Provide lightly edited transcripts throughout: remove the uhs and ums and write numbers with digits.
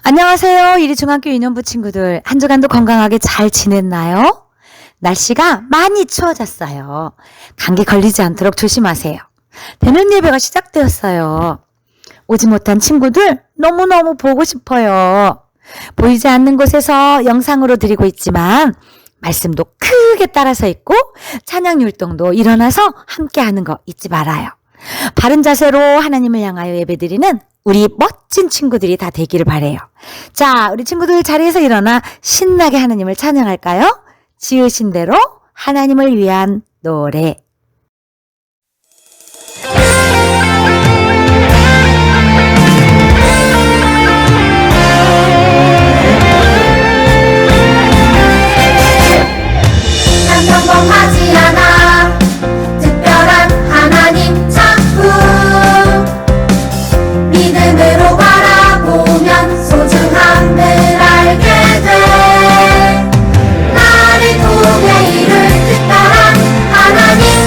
안녕하세요. 이리중학교 유년부 친구들. 한 주간도 건강하게 잘 지냈나요? 날씨가 많이 추워졌어요. 감기 걸리지 않도록 조심하세요. 대면 예배가 시작되었어요. 오지 못한 친구들 너무너무 보고 싶어요. 보이지 않는 곳에서 영상으로 드리고 있지만 말씀도 크게 따라서 있고 찬양 율동도 일어나서 함께 하는 거 잊지 말아요. 바른 자세로 하나님을 향하여 예배드리는 우리 멋진 친구들이 다 되기를 바라요. 자, 우리 친구들 자리에서 일어나 신나게 하나님을 찬양할까요? 지으신 대로 하나님을 위한 노래. 난 평범하지 않아 특별한 하나님 작품 믿음으로 바라보면 소중함을 알게 돼 나를 통해 이룰 특별한 하나님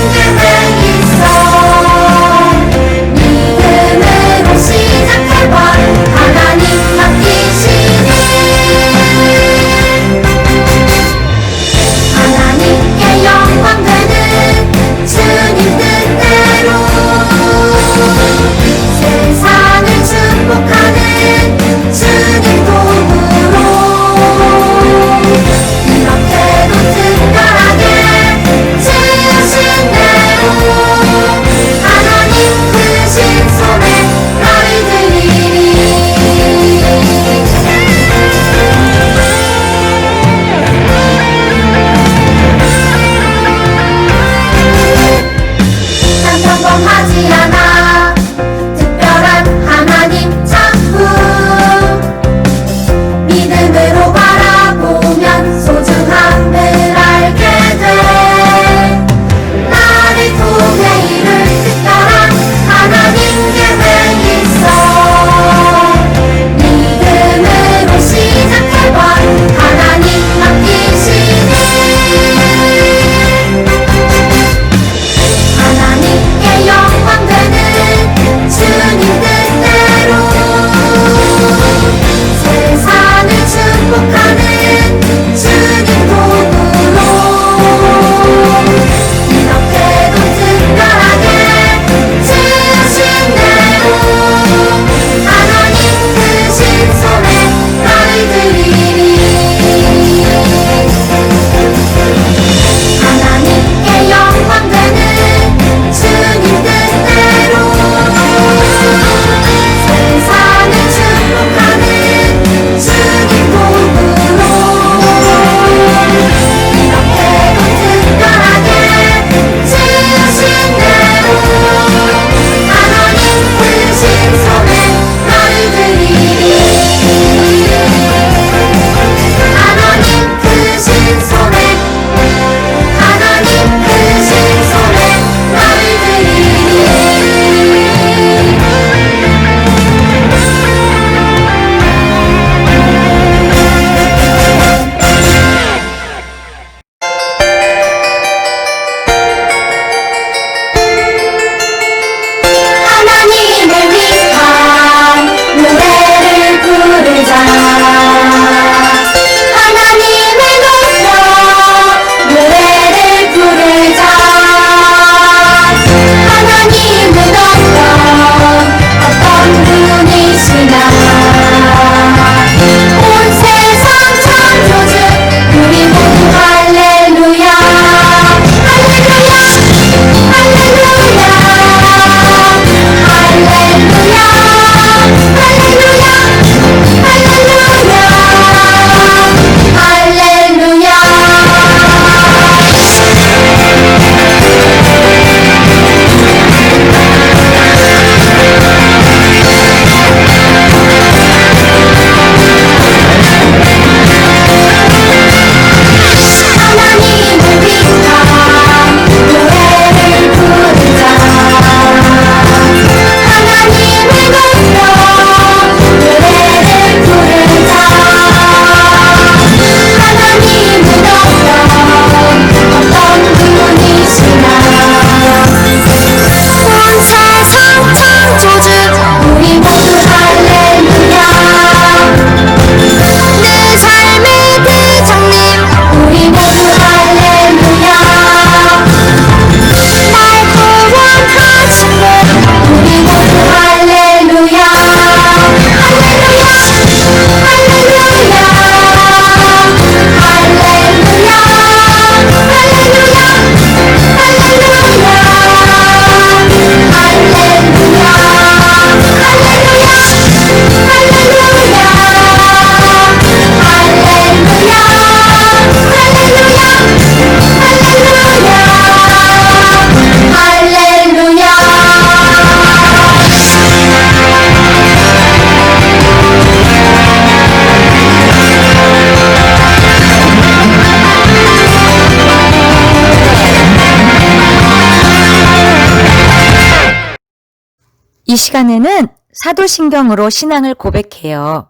시간에는 사도신경으로 신앙을 고백해요.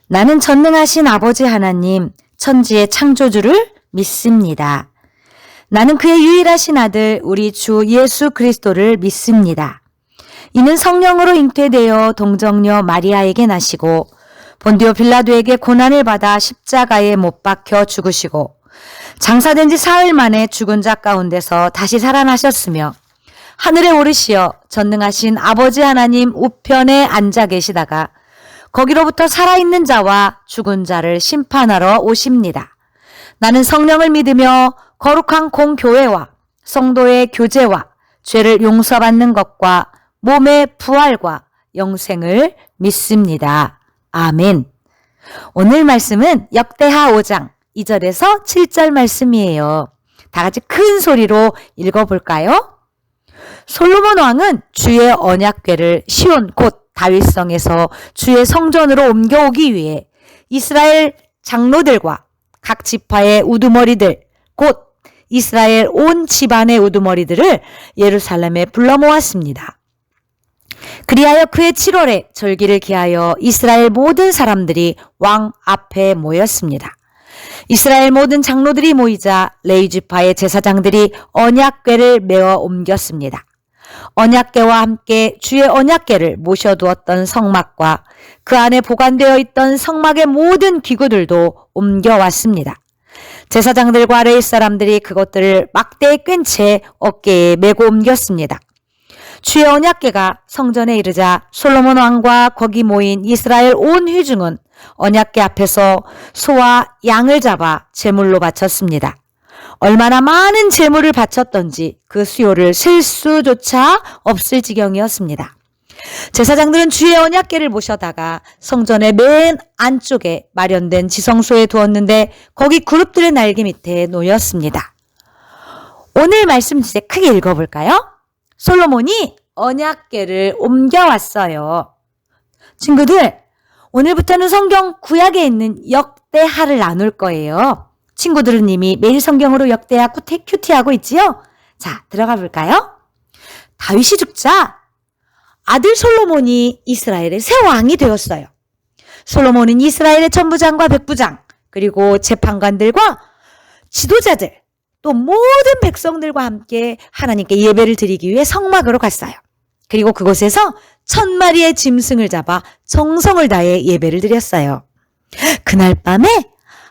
나는 전능하신 아버지 하나님, 천지의 창조주를 믿습니다. 나는 그의 유일하신 아들, 우리 주 예수 그리스도를 믿습니다. 이는 성령으로 잉태되어 동정녀 마리아에게 나시고 본디오 빌라도에게 고난을 받아 십자가에 못 박혀 죽으시고 장사된 지 사흘 만에 죽은 자 가운데서 다시 살아나셨으며 하늘에 오르시어 전능하신 아버지 하나님 우편에 앉아 계시다가 거기로부터 살아있는 자와 죽은 자를 심판하러 오십니다. 나는 성령을 믿으며 거룩한 공교회와 성도의 교제와 죄를 용서받는 것과 몸의 부활과 영생을 믿습니다. 아멘. 오늘 말씀은 역대하 5장 2절에서 7절 말씀이에요. 다 같이 큰 소리로 읽어볼까요? 솔로몬 왕은 주의 언약궤를 시온 곧 다윗성에서 주의 성전으로 옮겨오기 위해 이스라엘 장로들과 각 지파의 우두머리들 곧 이스라엘 온 집안의 우두머리들을 예루살렘에 불러 모았습니다. 그리하여 그의 7월에 절기를 기하여 이스라엘 모든 사람들이 왕 앞에 모였습니다. 이스라엘 모든 장로들이 모이자 레위 지파의 제사장들이 언약궤를 메어 옮겼습니다. 언약궤와 함께 주의 언약궤를 모셔두었던 성막과 그 안에 보관되어 있던 성막의 모든 기구들도 옮겨왔습니다. 제사장들과 레위 사람들이 그것들을 막대에 끈 채 어깨에 메고 옮겼습니다. 주의 언약궤가 성전에 이르자 솔로몬 왕과 거기 모인 이스라엘 온 회중은 언약궤 앞에서 소와 양을 잡아 제물로 바쳤습니다. 얼마나 많은 제물을 바쳤던지 그 수요를 셀 수조차 없을 지경이었습니다. 제사장들은 주의 언약궤를 모셔다가 성전의 맨 안쪽에 마련된 지성소에 두었는데 거기 그룹들의 날개 밑에 놓였습니다. 오늘 말씀 주제 크게 읽어볼까요? 솔로몬이 언약궤를 옮겨왔어요. 친구들, 오늘부터는 성경 구약에 있는 역대하를 나눌 거예요. 친구들은 이미 매일 성경으로 역대하 큐티하고 있지요? 자, 들어가 볼까요? 다윗이 죽자 아들 솔로몬이 이스라엘의 새 왕이 되었어요. 솔로몬은 이스라엘의 천부장과 백부장, 그리고 재판관들과 지도자들, 또 모든 백성들과 함께 하나님께 예배를 드리기 위해 성막으로 갔어요. 그리고 그곳에서 1000마리의 짐승을 잡아 정성을 다해 예배를 드렸어요. 그날 밤에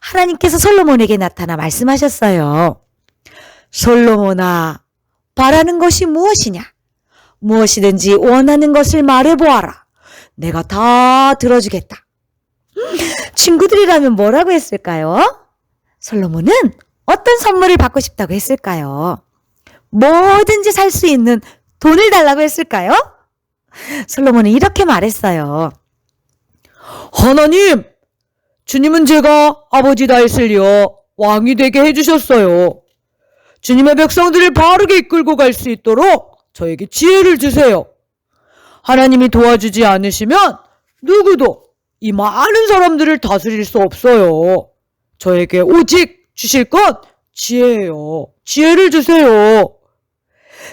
하나님께서 솔로몬에게 나타나 말씀하셨어요. 솔로몬아, 바라는 것이 무엇이냐? 무엇이든지 원하는 것을 말해보아라. 내가 다 들어주겠다. 친구들이라면 뭐라고 했을까요? 솔로몬은 어떤 선물을 받고 싶다고 했을까요? 뭐든지 살 수 있는 돈을 달라고 했을까요? 솔로몬은 이렇게 말했어요. 하나님, 주님은 제가 아버지 다윗을요 왕이 되게 해주셨어요. 주님의 백성들을 바르게 이끌고 갈 수 있도록 저에게 지혜를 주세요. 하나님이 도와주지 않으시면 누구도 이 많은 사람들을 다스릴 수 없어요. 저에게 오직 주실 것 지혜예요. 지혜를 주세요.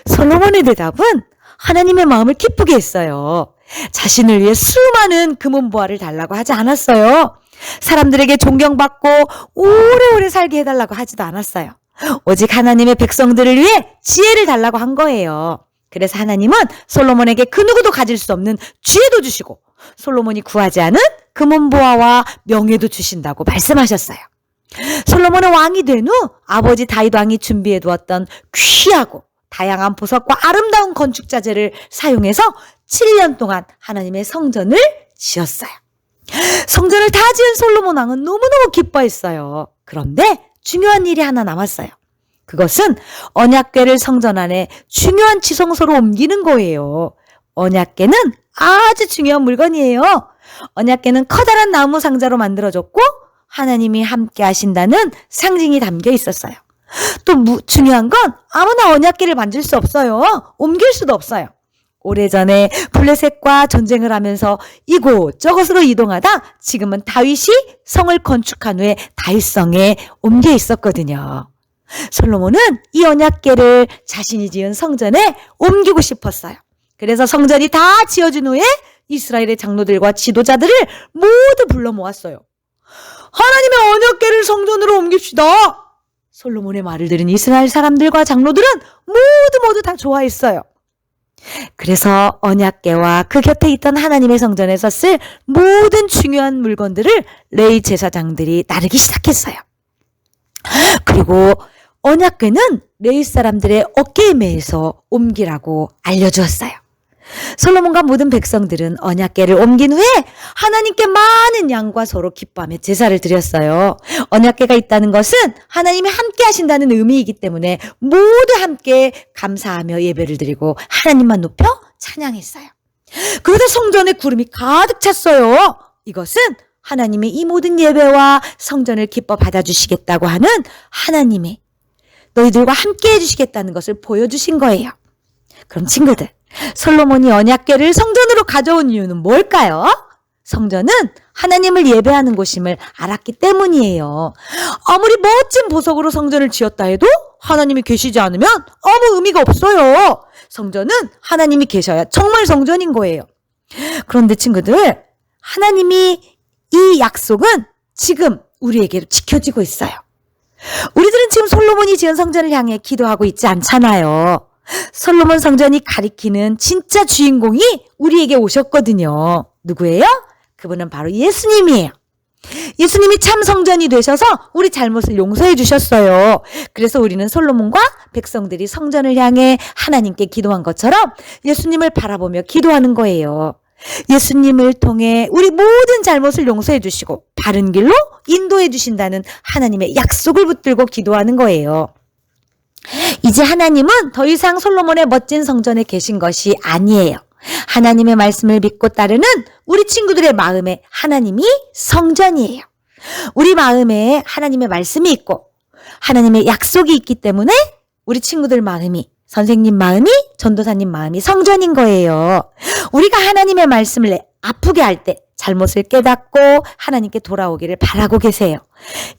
솔로몬의 대답은 하나님의 마음을 기쁘게 했어요. 자신을 위해 수많은 금은보화를 달라고 하지 않았어요. 사람들에게 존경받고 오래오래 살게 해달라고 하지도 않았어요. 오직 하나님의 백성들을 위해 지혜를 달라고 한 거예요. 그래서 하나님은 솔로몬에게 그 누구도 가질 수 없는 지혜도 주시고 솔로몬이 구하지 않은 금은보화와 명예도 주신다고 말씀하셨어요. 솔로몬은 왕이 된 후 아버지 다윗 왕이 준비해 두었던 귀하고 다양한 보석과 아름다운 건축 자재를 사용해서 7년 동안 하나님의 성전을 지었어요. 성전을 다 지은 솔로몬 왕은 너무너무 기뻐했어요. 그런데 중요한 일이 하나 남았어요. 그것은 언약궤를 성전 안에 중요한 지성소로 옮기는 거예요. 언약궤는 아주 중요한 물건이에요. 언약궤는 커다란 나무 상자로 만들어졌고 하나님이 함께 하신다는 상징이 담겨 있었어요. 또 중요한 건 아무나 언약궤를 만질 수 없어요. 옮길 수도 없어요. 오래전에 블레셋과 전쟁을 하면서 이곳저곳으로 이동하다 지금은 다윗이 성을 건축한 후에 다윗성에 옮겨 있었거든요. 솔로몬은 이 언약궤를 자신이 지은 성전에 옮기고 싶었어요. 그래서 성전이 다 지어진 후에 이스라엘의 장로들과 지도자들을 모두 불러 모았어요. 하나님의 언약궤를 성전으로 옮깁시다. 솔로몬의 말을 들은 이스라엘 사람들과 장로들은 모두 다 좋아했어요. 그래서 언약궤와 그 곁에 있던 하나님의 성전에서 쓸 모든 중요한 물건들을 레위 제사장들이 나르기 시작했어요. 그리고 언약궤는 레위 사람들의 어깨에 매서 옮기라고 알려주었어요. 솔로몬과 모든 백성들은 언약궤를 옮긴 후에 하나님께 많은 양과 소로 기뻐하며 제사를 드렸어요. 언약궤가 있다는 것은 하나님이 함께 하신다는 의미이기 때문에 모두 함께 감사하며 예배를 드리고 하나님만 높여 찬양했어요. 그러다 성전에 구름이 가득 찼어요. 이것은 하나님이 이 모든 예배와 성전을 기뻐 받아주시겠다고 하는 하나님의 너희들과 함께 해주시겠다는 것을 보여주신 거예요. 그럼 친구들, 솔로몬이 언약궤를 성전으로 가져온 이유는 뭘까요? 성전은 하나님을 예배하는 곳임을 알았기 때문이에요. 아무리 멋진 보석으로 성전을 지었다 해도 하나님이 계시지 않으면 아무 의미가 없어요. 성전은 하나님이 계셔야 정말 성전인 거예요. 그런데 친구들, 하나님이 이 약속은 지금 우리에게 지켜지고 있어요. 우리들은 지금 솔로몬이 지은 성전을 향해 기도하고 있지 않잖아요. 솔로몬 성전이 가리키는 진짜 주인공이 우리에게 오셨거든요. 누구예요? 그분은 바로 예수님이에요. 예수님이 참 성전이 되셔서 우리 잘못을 용서해 주셨어요. 그래서 우리는 솔로몬과 백성들이 성전을 향해 하나님께 기도한 것처럼 예수님을 바라보며 기도하는 거예요. 예수님을 통해 우리 모든 잘못을 용서해 주시고 바른 길로 인도해 주신다는 하나님의 약속을 붙들고 기도하는 거예요. 이제 하나님은 더 이상 솔로몬의 멋진 성전에 계신 것이 아니에요. 하나님의 말씀을 믿고 따르는 우리 친구들의 마음에 하나님이 성전이에요. 우리 마음에 하나님의 말씀이 있고 하나님의 약속이 있기 때문에 우리 친구들 마음이, 선생님 마음이, 전도사님 마음이 성전인 거예요. 우리가 하나님의 말씀을 아프게 할 때 잘못을 깨닫고 하나님께 돌아오기를 바라고 계세요.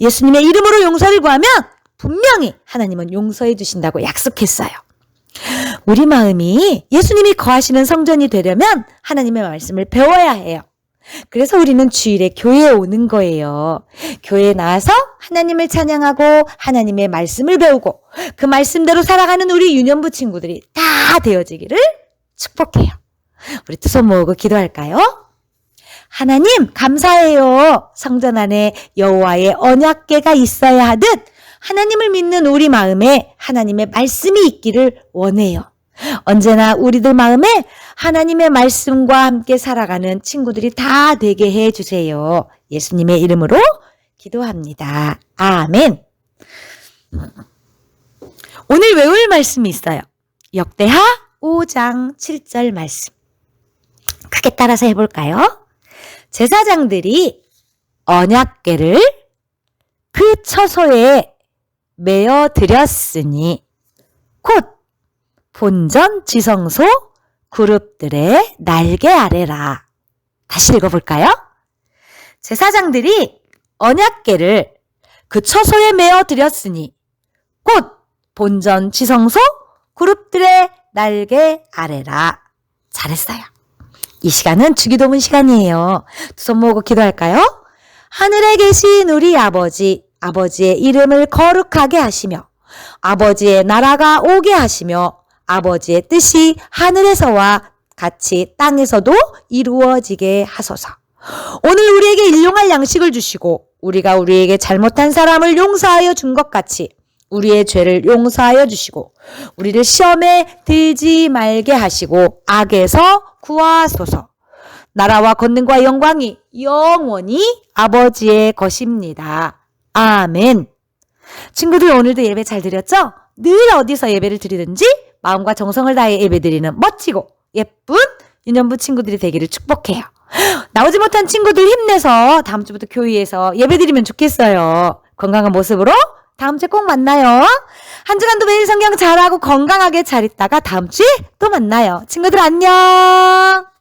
예수님의 이름으로 용서를 구하면 분명히 하나님은 용서해 주신다고 약속했어요. 우리 마음이 예수님이 거하시는 성전이 되려면 하나님의 말씀을 배워야 해요. 그래서 우리는 주일에 교회에 오는 거예요. 교회에 나와서 하나님을 찬양하고 하나님의 말씀을 배우고 그 말씀대로 살아가는 우리 유년부 친구들이 다 되어지기를 축복해요. 우리 두 손 모으고 기도할까요? 하나님 감사해요. 성전 안에 여호와의 언약궤가 있어야 하듯 하나님을 믿는 우리 마음에 하나님의 말씀이 있기를 원해요. 언제나 우리들 마음에 하나님의 말씀과 함께 살아가는 친구들이 다 되게 해주세요. 예수님의 이름으로 기도합니다. 아멘. 오늘 외울 말씀이 있어요. 역대하 5장 7절 말씀. 크게 따라서 해볼까요? 제사장들이 언약궤를 그 처소에 메어 드렸으니 곧 본전 지성소 그룹들의 날개 아래라. 다시 읽어볼까요? 제사장들이 언약궤를 그 처소에 메어 드렸으니 곧 본전 지성소 그룹들의 날개 아래라. 잘했어요. 이 시간은 주기도문 시간이에요. 두 손 모으고 기도할까요? 하늘에 계신 우리 아버지, 아버지의 이름을 거룩하게 하시며 아버지의 나라가 오게 하시며 아버지의 뜻이 하늘에서와 같이 땅에서도 이루어지게 하소서. 오늘 우리에게 일용할 양식을 주시고 우리가 우리에게 잘못한 사람을 용서하여 준 것 같이 우리의 죄를 용서하여 주시고 우리를 시험에 들지 말게 하시고 악에서 구하소서. 나라와 권능과 영광이 영원히 아버지의 것입니다. 아멘. 친구들 오늘도 예배 잘 드렸죠? 늘 어디서 예배를 드리든지 마음과 정성을 다해 예배드리는 멋지고 예쁜 유년부 친구들이 되기를 축복해요. 나오지 못한 친구들 힘내서 다음 주부터 교회에서 예배드리면 좋겠어요. 건강한 모습으로 다음 주에 꼭 만나요. 한 주간도 매일 성경 잘하고 건강하게 잘 있다가 다음 주에 또 만나요. 친구들 안녕.